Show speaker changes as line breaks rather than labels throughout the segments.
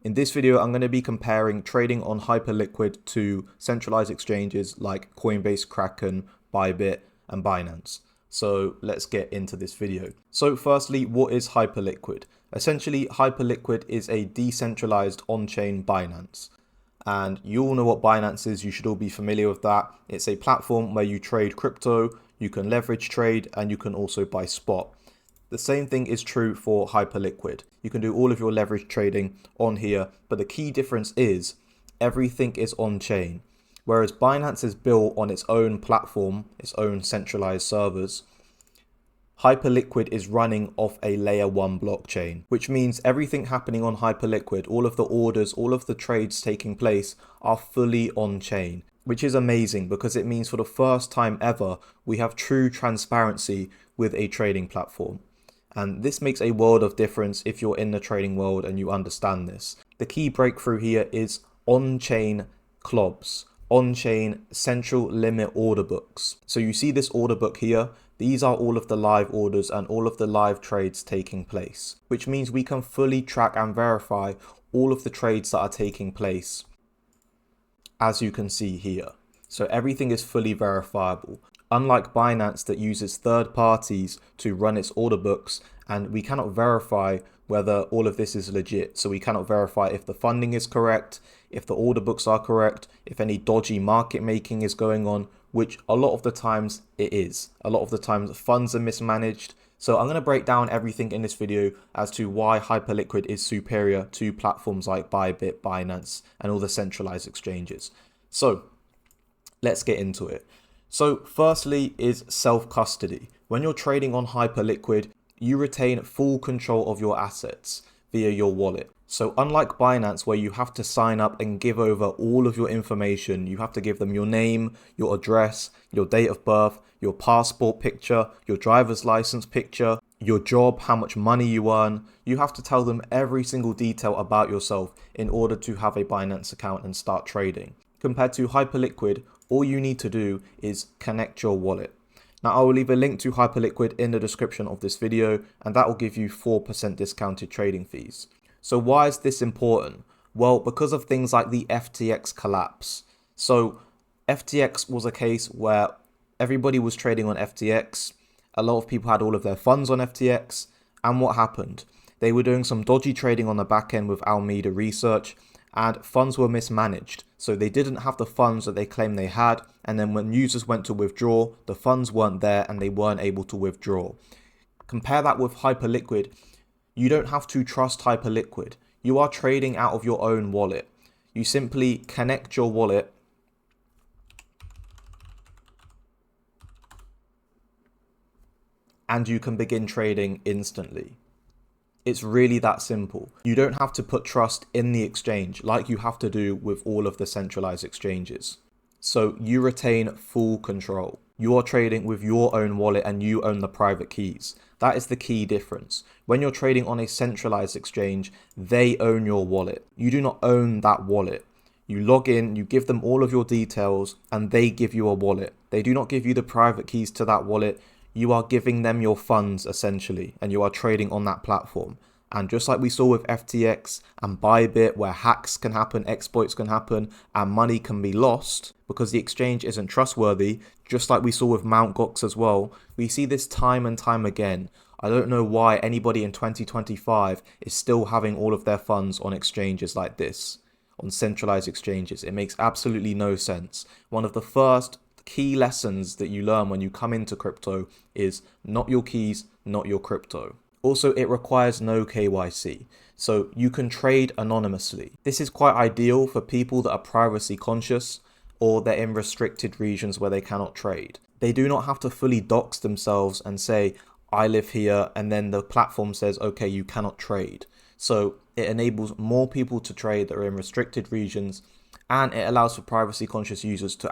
In this video, I'm going to be comparing trading on Hyperliquid to centralized exchanges like Coinbase, Kraken, Bybit, and Binance. So let's get into this video. So firstly, what is Hyperliquid? Essentially, Hyperliquid is a decentralized on-chain Binance. And you all know what Binance is, you should all be familiar with that. It's a platform where you trade crypto, you can leverage trade, and you can also buy spot. The same thing is true for Hyperliquid. You can do all of your leverage trading on here, but the key difference is everything is on chain. Whereas Binance is built on its own platform, its own centralized servers, Hyperliquid is running off a layer 1 blockchain, which means everything happening on Hyperliquid, all of the orders, all of the trades taking place are fully on chain, which is amazing because it means for the first time ever, we have true transparency with a trading platform. And this makes a world of difference if you're in the trading world and you understand this. The key breakthrough here is on-chain CLOBs, on-chain central limit order books. So you see this order book here. These are all of the live orders and all of the live trades taking place, which means we can fully track and verify all of the trades that are taking place, as you can see here. So everything is fully verifiable. Unlike Binance that uses third parties to run its order books, and we cannot verify whether all of this is legit. So we cannot verify if the funding is correct, if the order books are correct, if any dodgy market making is going on, which a lot of the times it is. A lot of the times funds are mismanaged. So I'm going to break down everything in this video as to why Hyperliquid is superior to platforms like Bybit, Binance, and all the centralized exchanges. So let's get into it. So firstly is self-custody. When you're trading on Hyperliquid, you retain full control of your assets via your wallet. So unlike Binance, where you have to sign up and give over all of your information, you have to give them your name, your address, your date of birth, your passport picture, your driver's license picture, your job, how much money you earn. You have to tell them every single detail about yourself in order to have a Binance account and start trading. Compared to Hyperliquid, all you need to do is connect your wallet. Now I will leave a link to Hyperliquid in the description of this video, and that will give you 4% discounted trading fees. So why is this important? Well, because of things like the FTX collapse. So FTX was a case where everybody was trading on FTX. A lot of people had all of their funds on FTX. And what happened? They were doing some dodgy trading on the back end with Alameda Research, and funds were mismanaged. So they didn't have the funds that they claimed they had. And then when users went to withdraw, the funds weren't there and they weren't able to withdraw. Compare that with Hyperliquid. You don't have to trust Hyperliquid. You are trading out of your own wallet. You simply connect your wallet and you can begin trading instantly. It's really that simple. You don't have to put trust in the exchange like you have to do with all of the centralized exchanges. So you retain full control. You are trading with your own wallet and you own the private keys. That is the key difference. When you're trading on a centralized exchange, they own your wallet. You do not own that wallet. You log in, you give them all of your details, and they give you a wallet. They do not give you the private keys to that wallet. You are giving them your funds essentially, and you are trading on that platform. And just like we saw with FTX and Bybit, where hacks can happen, exploits can happen, and money can be lost because the exchange isn't trustworthy, just like we saw with Mt. Gox as well, we see this time and time again. I don't know why anybody in 2025 is still having all of their funds on exchanges like this, on centralized exchanges. It makes absolutely no sense. One of the first key lessons that you learn when you come into crypto is not your keys, not your crypto. Also, it requires no KYC, so you can trade anonymously. This is quite ideal for people that are privacy conscious or they're in restricted regions where they cannot trade. They do not have to fully dox themselves and say, I live here, and then the platform says, okay, you cannot trade. So it enables more people to trade that are in restricted regions, and it allows for privacy conscious users to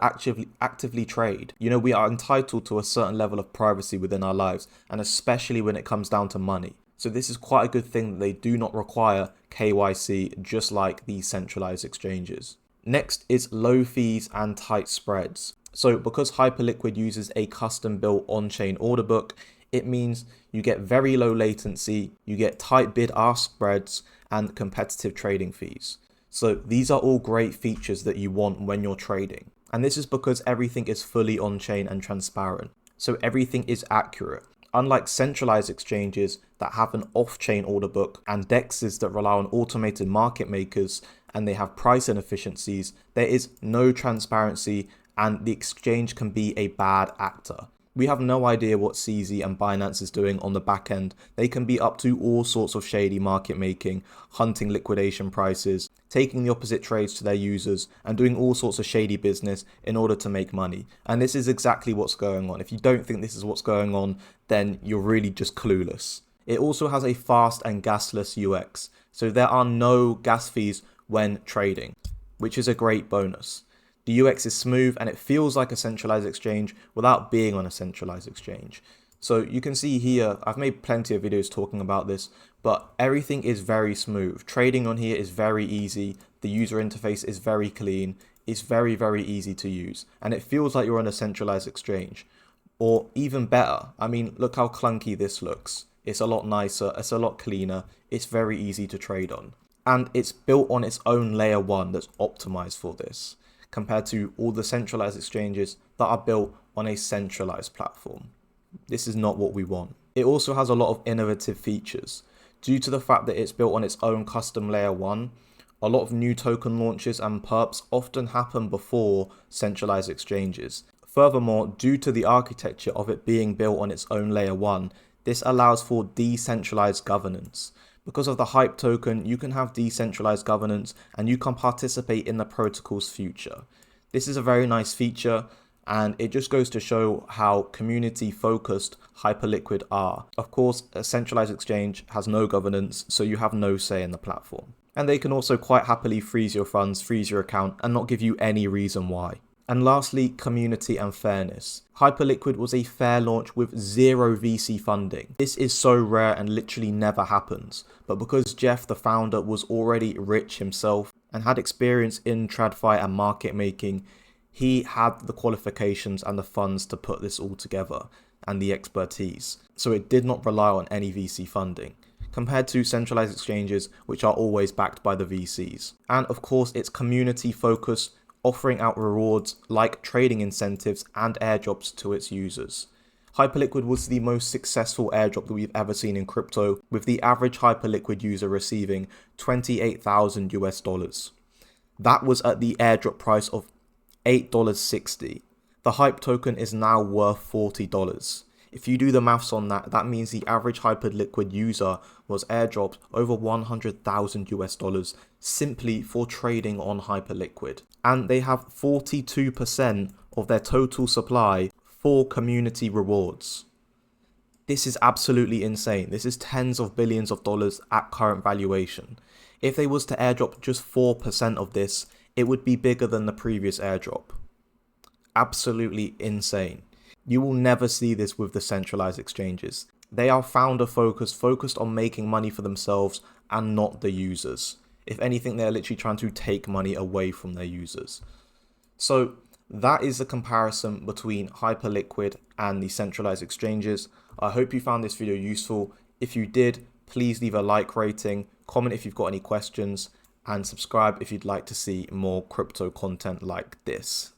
actively trade. You know, we are entitled to a certain level of privacy within our lives, and especially when it comes down to money. So this is quite a good thing that they do not require KYC, just like the centralized exchanges. Next is low fees and tight spreads. So because Hyperliquid uses a custom built on-chain order book, it means you get very low latency, you get tight bid-ask spreads, and competitive trading fees. So these are all great features that you want when you're trading. And this is because everything is fully on-chain and transparent. So everything is accurate. Unlike centralized exchanges that have an off-chain order book and DEXs that rely on automated market makers and they have price inefficiencies, there is no transparency and the exchange can be a bad actor. We have no idea what CZ and Binance is doing on the back end. They can be up to all sorts of shady market making, hunting liquidation prices, taking the opposite trades to their users, and doing all sorts of shady business in order to make money. And this is exactly what's going on. If you don't think this is what's going on, then you're really just clueless. It also has a fast and gasless UX, so there are no gas fees when trading, which is a great bonus. The UX is smooth and it feels like a centralized exchange without being on a centralized exchange. So you can see here, I've made plenty of videos talking about this, but everything is very smooth. Trading on here is very easy. The user interface is very clean. It's very, very easy to use. And it feels like you're on a centralized exchange. Or even better, I mean, look how clunky this looks. It's a lot nicer. It's a lot cleaner. It's very easy to trade on. And it's built on its own layer 1 that's optimized for this, compared to all the centralized exchanges that are built on a centralized platform. This is not what we want. It also has a lot of innovative features. Due to the fact that it's built on its own custom layer 1, a lot of new token launches and perps often happen before centralized exchanges. Furthermore, due to the architecture of it being built on its own layer 1, this allows for decentralized governance. Because of the Hype token, you can have decentralized governance and you can participate in the protocol's future. This is a very nice feature and it just goes to show how community focused Hyperliquid are. Of course, a centralized exchange has no governance, so you have no say in the platform. And they can also quite happily freeze your funds, freeze your account and not give you any reason why. And lastly, community and fairness. Hyperliquid was a fair launch with zero VC funding. This is so rare and literally never happens. But because Jeff, the founder, was already rich himself and had experience in TradFi and market making, he had the qualifications and the funds to put this all together and the expertise. So it did not rely on any VC funding, compared to centralized exchanges, which are always backed by the VCs. And of course, it's community focused, offering out rewards like trading incentives and airdrops to its users. Hyperliquid was the most successful airdrop that we've ever seen in crypto, with the average Hyperliquid user receiving 28,000 US dollars. That was at the airdrop price of $8.60. The Hype token is now worth $40. If you do the maths on that, that means the average Hyperliquid user was airdropped over 100,000 US dollars simply for trading on Hyperliquid. And they have 42% of their total supply for community rewards. This is absolutely insane. This is tens of billions of dollars at current valuation. If they was to airdrop just 4% of this, it would be bigger than the previous airdrop. Absolutely insane. You will never see this with the centralized exchanges. They are founder focused on making money for themselves and not the users. If anything, they're literally trying to take money away from their users. So that is the comparison between Hyperliquid and the centralized exchanges. I hope you found this video useful. If you did, please leave a like rating, comment if you've got any questions, and subscribe if you'd like to see more crypto content like this.